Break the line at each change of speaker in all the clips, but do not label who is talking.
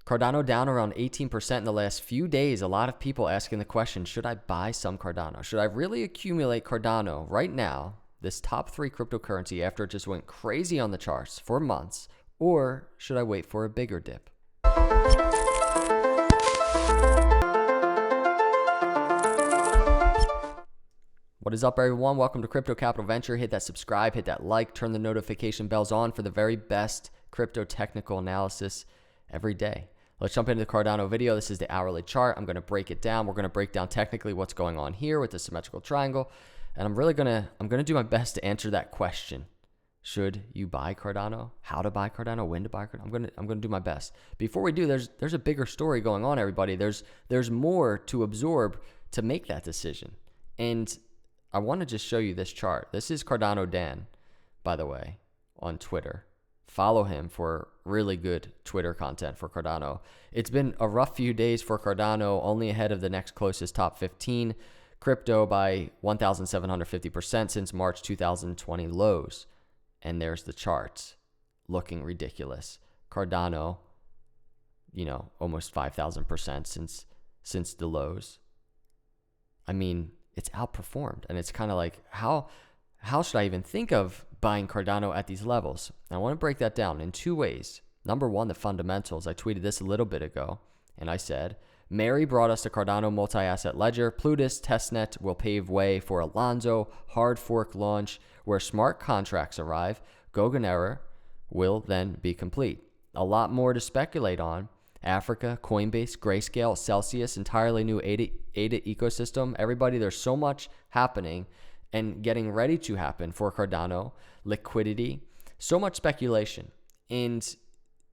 Cardano down around 18% in the last few days. A lot of people asking the question, should I buy some Cardano? Should I really accumulate Cardano right now, this top 3 cryptocurrency, after it just went crazy on the charts for months? Or should I wait for a bigger dip? What is up, everyone? Welcome to Crypto Capital Venture. Hit that subscribe, hit that like, turn the notification bells on for the very best crypto technical analysis every day. Let's jump into the Cardano video. This is the hourly chart. I'm going to break it down. We're going to break down technically what's going on here with the symmetrical triangle. And I'm going to do my best to answer that question. Should you buy Cardano? How to buy Cardano? When to buy Cardano? I'm going to do my best. Before we do, there's a bigger story going on, everybody. There's more to absorb to make that decision. And I want to just show you this chart. This is Cardano Dan, by the way, on Twitter. Follow him for really good Twitter content for Cardano. It's been a rough few days for Cardano, only ahead of the next closest top 15 crypto by 1,750% since March 2020 lows. And there's the chart looking ridiculous. Cardano, almost 5,000% since the lows. I mean, it's outperformed, and it's kind of like, how should I even think of buying Cardano at these levels? And I want to break that down in 2 ways. Number one, the fundamentals. I tweeted this a little bit ago, and I said, Mary brought us a Cardano multi-asset ledger. Plutus testnet will pave way for Alonzo hard fork launch, where smart contracts arrive. Goguen era will then be complete. A lot more to speculate on. Africa, Coinbase, Grayscale, Celsius, entirely new ADA ecosystem. Everybody, there's so much happening and getting ready to happen for Cardano. Liquidity, so much speculation. And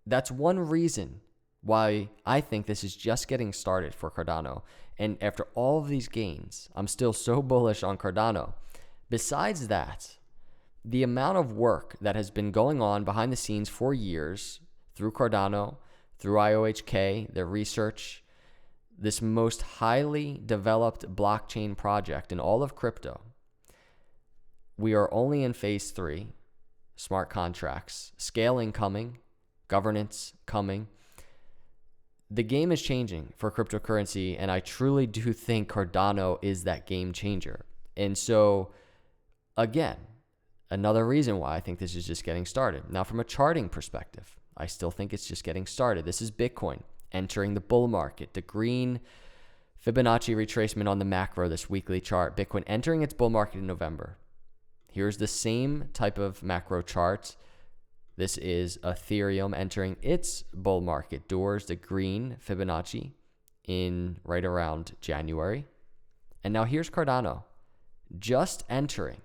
that's one reason why I think this is just getting started for Cardano. And after all of these gains, I'm still so bullish on Cardano. Besides that, the amount of work that has been going on behind the scenes for years through Cardano, through IOHK, the research, this most highly developed blockchain project in all of crypto. We are only in phase 3, smart contracts, scaling coming, governance coming. The game is changing for cryptocurrency, and I truly do think Cardano is that game changer. And so, again, another reason why I think this is just getting started. Now, from a charting perspective, I still think it's just getting started. This is Bitcoin entering the bull market. The green Fibonacci retracement on the macro, this weekly chart. Bitcoin entering its bull market in November. Here's the same type of macro chart. This is Ethereum entering its bull market doors, the green Fibonacci, in right around January. And now here's Cardano just entering.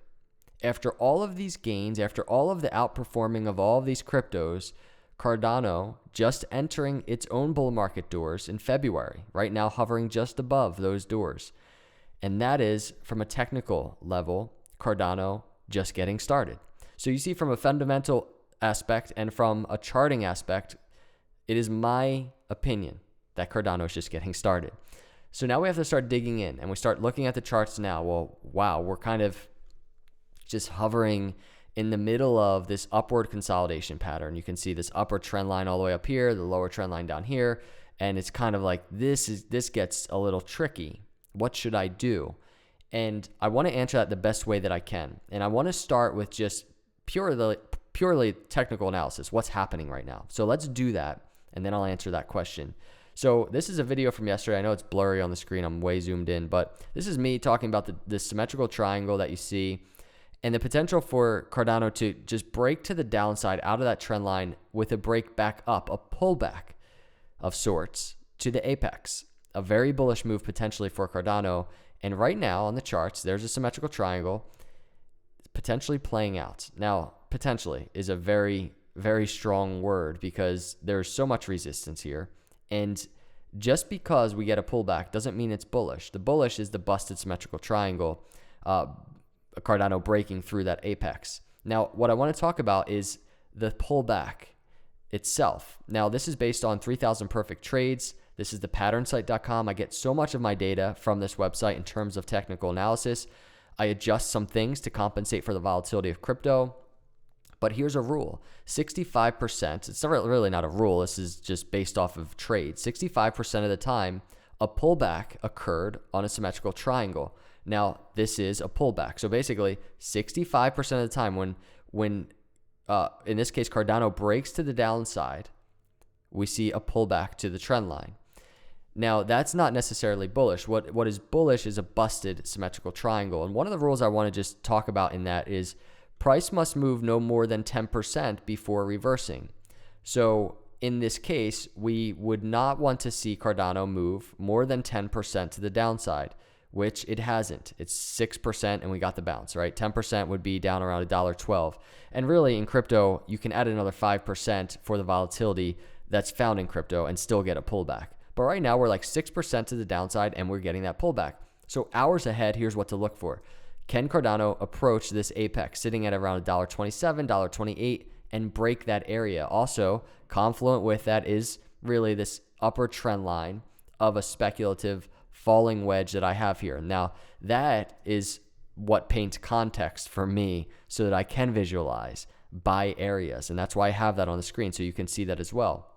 After all of these gains, after all of the outperforming of all of these cryptos, Cardano just entering its own bull market doors in February, right now hovering just above those doors. And that is, from a technical level, Cardano just getting started. So you see, from a fundamental aspect and from a charting aspect, it is my opinion that Cardano is just getting started. So now we have to start digging in, and we start looking at the charts now. Well, wow, we're kind of just hovering in the middle of this upward consolidation pattern. You can see this upper trend line all the way up here, the lower trend line down here, and it's kind of like this gets a little tricky. What should I do? And I want to answer that the best way that I can. And I want to start with just purely technical analysis. What's happening right now? So let's do that, and then I'll answer that question. So this is a video from yesterday. I know it's blurry on the screen. I'm way zoomed in, but this is me talking about the symmetrical triangle that you see, and the potential for Cardano to just break to the downside out of that trend line with a break back up, a pullback of sorts to the apex. A very bullish move potentially for Cardano. And right now on the charts, there's a symmetrical triangle potentially playing out. Now, potentially is a very, very strong word because there's so much resistance here. And just because we get a pullback doesn't mean it's bullish. The bullish is the busted symmetrical triangle, Cardano breaking through that apex. Now, what I want to talk about is the pullback itself. Now, this is based on 3,000 perfect trades. This is the patternsite.com. I get so much of my data from this website in terms of technical analysis. I adjust some things to compensate for the volatility of crypto. But here's a rule. 65%, it's really not a rule, this is just based off of trade. 65% of the time, a pullback occurred on a symmetrical triangle. Now, this is a pullback. So basically, 65% of the time when in this case, Cardano breaks to the downside, we see a pullback to the trend line. Now, that's not necessarily bullish. What is bullish is a busted symmetrical triangle. And one of the rules I want to just talk about in that is price must move no more than 10% before reversing. So in this case, we would not want to see Cardano move more than 10% to the downside, which it hasn't. It's 6% and we got the bounce, right? 10% would be down around $1.12. And really in crypto, you can add another 5% for the volatility that's found in crypto and still get a pullback. But right now we're like 6% to the downside and we're getting that pullback. So hours ahead, here's what to look for. Can Cardano approach this apex sitting at around $1.27, $1.28 and break that area? Also, confluent with that is really this upper trend line of a speculative falling wedge that I have here. Now, that is what paints context for me so that I can visualize buy areas. And that's why I have that on the screen so you can see that as well.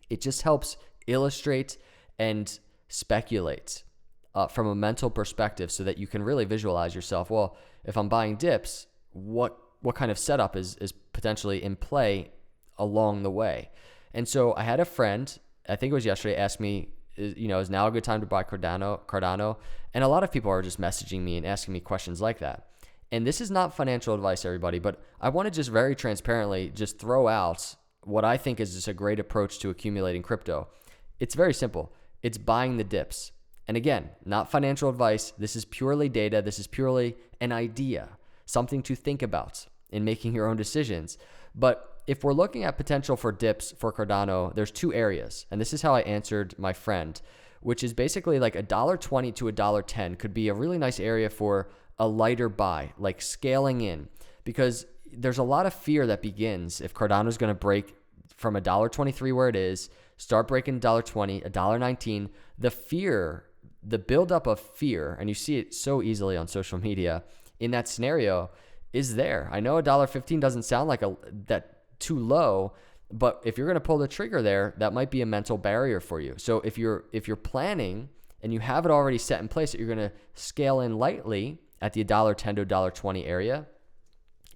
It just helps illustrate and speculate from a mental perspective so that you can really visualize yourself. Well, if I'm buying dips, what kind of setup is potentially in play along the way? And so I had a friend, I think it was yesterday, asked me, is now a good time to buy Cardano? And a lot of people are just messaging me and asking me questions like that. And this is not financial advice, everybody, but I want to just very transparently just throw out what I think is just a great approach to accumulating crypto. It's very simple. It's buying the dips. And again, not financial advice. This is purely data. This is purely an idea, something to think about in making your own decisions. But if we're looking at potential for dips for Cardano, there's two areas. And this is how I answered my friend, which is basically like $1.20 to $1.10 could be a really nice area for a lighter buy, like scaling in, because there's a lot of fear that begins if Cardano is going to break from $1.23 where it is, start breaking $1.20, $1.19. The fear, the buildup of fear, and you see it so easily on social media in that scenario, is there. I know $1.15 doesn't sound like that too low, but if you're going to pull the trigger there, that might be a mental barrier for you. So if you're planning and you have it already set in place that you're going to scale in lightly at the $1.10 to $1.20 area,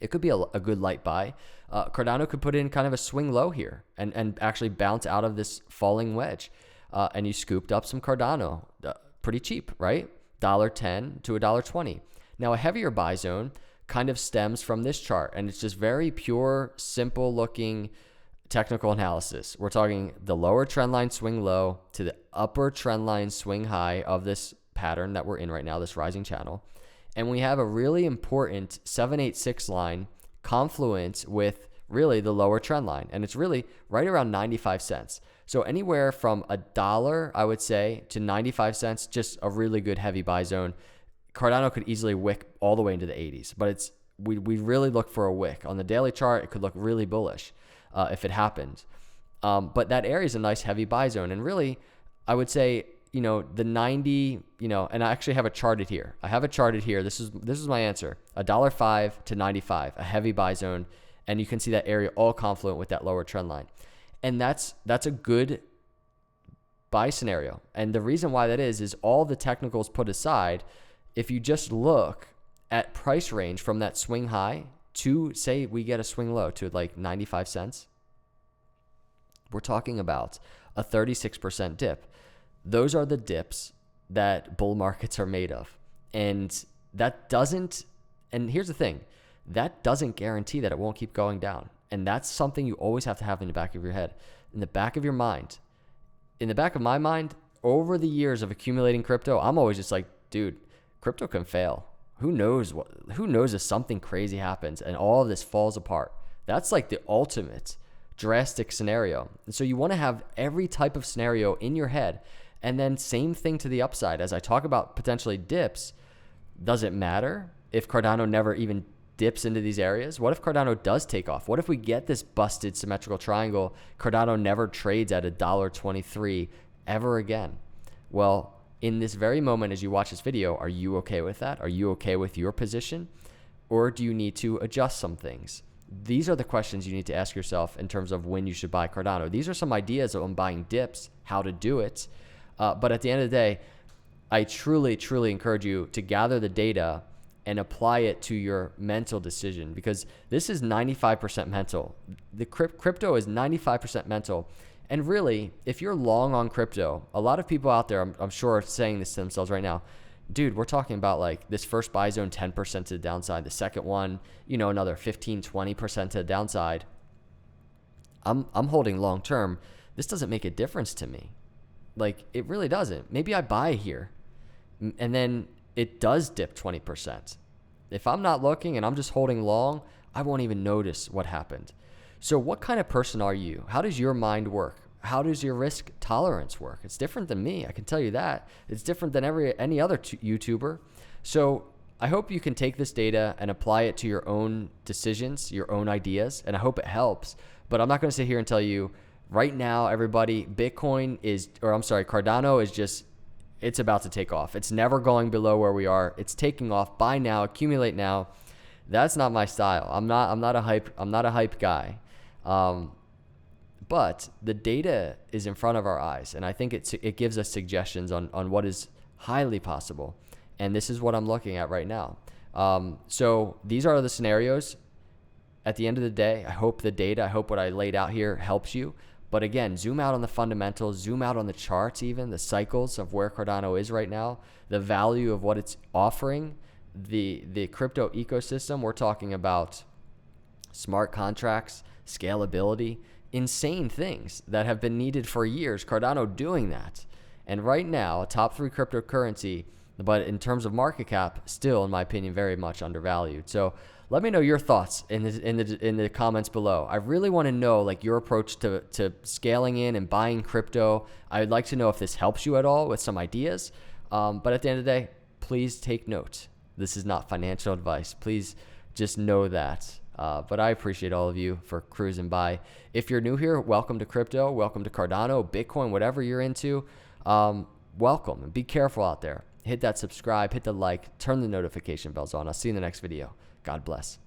it could be a good light buy. Cardano could put in kind of a swing low here and actually bounce out of this falling wedge. And you scooped up some Cardano pretty cheap, right? $1.10 to $1.20. Now a heavier buy zone kind of stems from this chart, and it's just very pure, simple looking technical analysis. We're talking the lower trend line swing low to the upper trend line swing high of this pattern that we're in right now, this rising channel. And we have a really important 786 line confluence with really the lower trend line. And it's really right around 95 cents. So anywhere from $1, I would say, to 95 cents, just a really good heavy buy zone. Cardano could easily wick all the way into the 80s, but we really look for a wick. On the daily chart, it could look really bullish if it happens. But that area is a nice heavy buy zone. And really, I would say, the 90, and I actually have it charted here. I have it charted here. This is my answer. $1.05 to 95, a heavy buy zone. And you can see that area all confluent with that lower trend line. And that's a good buy scenario. And the reason why that is all the technicals put aside, if you just look at price range from that swing high to, say, we get a swing low to like 95 cents, we're talking about a 36% dip. Those are the dips that bull markets are made of. And here's the thing, that doesn't guarantee that it won't keep going down. And that's something you always have to have in the back of your head, in the back of your mind. In the back of my mind, over the years of accumulating crypto, I'm always just like, dude, crypto can fail. Who knows if something crazy happens and all of this falls apart? That's like the ultimate drastic scenario. And so you want to have every type of scenario in your head. And then same thing to the upside. As I talk about potentially dips, does it matter if Cardano never even dips into these areas? What if Cardano does take off? What if we get this busted symmetrical triangle? Cardano never trades at $1.23 ever again. Well, in this very moment as you watch this video, are you okay with that? Are you okay with your position? Or do you need to adjust some things? These are the questions you need to ask yourself in terms of when you should buy Cardano. These are some ideas on buying dips, how to do it. But at the end of the day, I truly, truly encourage you to gather the data and apply it to your mental decision, because this is 95% mental. The crypto is 95% mental. And really, if you're long on crypto, a lot of people out there, I'm sure, are saying this to themselves right now. Dude, we're talking about like this first buy zone, 10% to the downside. The second one, another 15, 20% to the downside. I'm holding long term. This doesn't make a difference to me. Like, it really doesn't. Maybe I buy here and then it does dip 20%. If I'm not looking and I'm just holding long, I won't even notice what happened. So what kind of person are you? How does your mind work? How does your risk tolerance work? It's different than me. I can tell you that. It's different than any other YouTuber. So I hope you can take this data and apply it to your own decisions, your own ideas, and I hope it helps. But I'm not going to sit here and tell you right now, everybody, Cardano is just, it's about to take off. It's never going below where we are. It's taking off. Buy now, accumulate now. That's not my style. I'm not a hype guy. But the data is in front of our eyes, and I think it gives us suggestions on what is highly possible. And this is what I'm looking at right now. So these are the scenarios. At the end of the day, I hope what I laid out here helps you. But again, zoom out on the fundamentals, zoom out on the charts, even the cycles of where Cardano is right now, the value of what it's offering, the crypto ecosystem. We're talking about smart contracts, scalability, insane things that have been needed for years. Cardano doing that. And right now, a top 3 cryptocurrency, but in terms of market cap, still, in my opinion, very much undervalued. So let me know your thoughts in the comments below. I really want to know like your approach to scaling in and buying crypto. I'd like to know if this helps you at all with some ideas. But at the end of the day, please take note. This is not financial advice. Please just know that. But I appreciate all of you for cruising by. If you're new here, welcome to crypto, welcome to Cardano, Bitcoin, whatever you're into. Welcome, and be careful out there. Hit that subscribe, hit the like, turn the notification bells on. I'll see you in the next video. God bless.